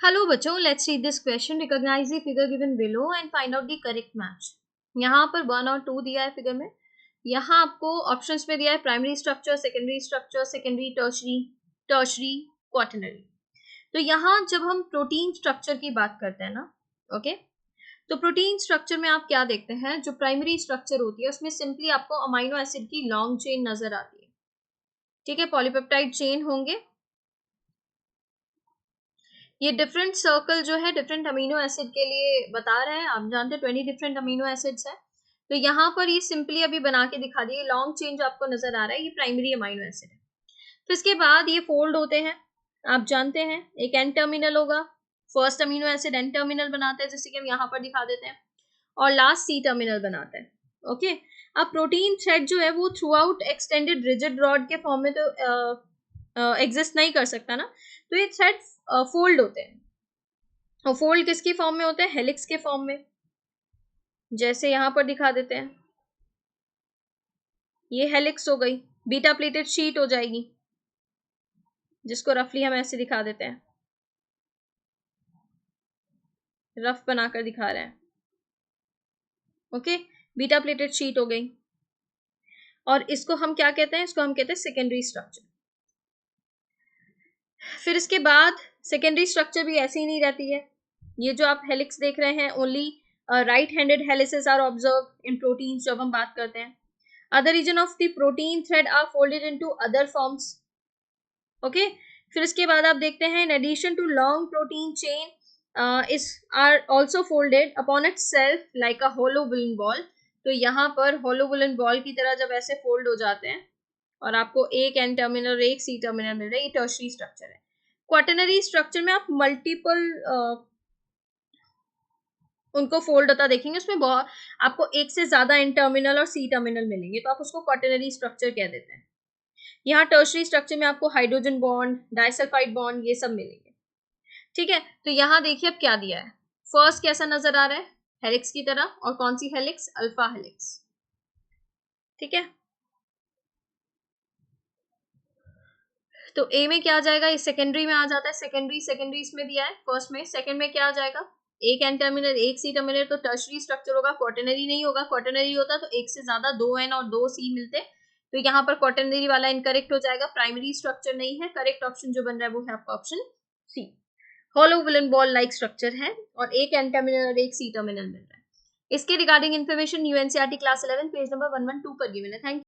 Hello बच्चों, let's read this question. Recognize the figure given below and find out the correct match. यहाँ पर 1 और 2 दिया है फिगर में. यहाँ आपको ऑप्शंस में दिया है primary structure, secondary tertiary, quaternary. तो यहाँ जब हम प्रोटीन स्ट्रक्चर की बात करते हैं ना, ओके, तो प्रोटीन स्ट्रक्चर में आप क्या देखते हैं, जो प्राइमरी स्ट्रक्चर होती है उसमें सिंपली आपको अमाइनो एसिड की लॉन्ग चेन नजर आती है. ठीक है, पॉलीपेप्टाइड चेन होंगे. ये डिफरेंट सर्कल जो है डिफरेंट अमीनो एसिड के लिए बता रहे हैं. आप जानते हैं 20 डिफरेंट अमीनो एसिड्स हैं. तो यहाँ पर ये सिंपली अभी बना के दिखा दिए. लॉन्ग चेन जो आपको नजर आ रहा है ये प्राइमरी अमीनो एसिड है. फिर इसके बाद ये फोल्ड होते हैं. आप जानते हैं एक एन टर्मिनल होगा. First amino acid N terminal बनाता है, जैसे कि हम यहाँ पर दिखा देते हैं, और लास्ट सी टर्मिनल बनाता है. ओके. अब प्रोटीन थ्रेड जो है वो through out extended rigid rod के फॉर्म में तो एग्जिस्ट नहीं कर सकता ना. तो ये थ्रेड फोल्ड होते हैं. और फोल्ड किसकी फॉर्म में होते हैं? हेलिक्स के फॉर्म में. जैसे यहां पर दिखा देते हैं, ये हेलिक्स हो गई. बीटा प्लेटेड शीट हो जाएगी, जिसको रफली हम ऐसे दिखा देते हैं, रफ बनाकर दिखा रहे हैं. ओके, बीटा प्लेटेड शीट हो गई. और इसको हम क्या कहते हैं? इसको हम कहते हैं सेकेंडरी स्ट्रक्चर. फिर इसके बाद सेकेंडरी स्ट्रक्चर भी ऐसी ही नहीं रहती है. ये जो आप हेलिक्स देख रहे हैं, only right handed helices are observe in proteins जब हम बात करते हैं. Other region of the protein thread are folded into other forms. Okay. फिर इसके बाद आप देखते हैं in addition to long protein chain is are also folded upon itself like a hollow woolen ball. तो यहाँ पर hollow woolen ball की तरह जब ऐसे फोल्ड हो जाते हैं और आपको एक एन टर्मिनल और एक सी टर्मिनल मिल रहा है, ये टर्शरी स्ट्रक्चर है. क्वाटरनरी स्ट्रक्चर में आप मल्टीपल उनको फोल्ड होता देखेंगे. उसमें बहुत आपको एक से ज्यादा एन टर्मिनल और सी टर्मिनल मिलेंगे, तो आप उसको क्वाटरनरी स्ट्रक्चर कह देते हैं. यहाँ टर्शरी स्ट्रक्चर में आपको हाइड्रोजन बॉन्ड, डाइसल्फाइड बॉन्ड, ये सब मिलेंगे. ठीक है. तो यहाँ देखिए अब क्या दिया है. फर्स्ट कैसा नजर आ रहा है? हेलिक्स की तरह. और कौन सी हेलिक्स? Alpha helix. ठीक है. तो ए में क्या आ जाएगा? ये सेकेंडरी में आ जाता है. सेकेंडरी इसमें दिया है. फर्स्ट में. सेकेंड में क्या आ जाएगा? एक एन टर्मिनल, एक सी टर्मिनल. तो टर्शरी स्ट्रक्चर होगा, क्वाटरनरी नहीं होगा. क्वाटरनरी होता तो एक से ज्यादा, 2 एन और 2 सी मिलते. तो यहाँ पर क्वाटरनरी वाला इनकरेक्ट हो जाएगा. प्राइमरी स्ट्रक्चर नहीं है. करेक्ट ऑप्शन जो बन रहा है वो है आपका option C. Hollow villain ball like structure है और एक एन टर्मिनल और एक सी टर्मिनल मिल रहा है. इसके regarding information NCERT class 11 page number 112 पर गिवन है. Thank you.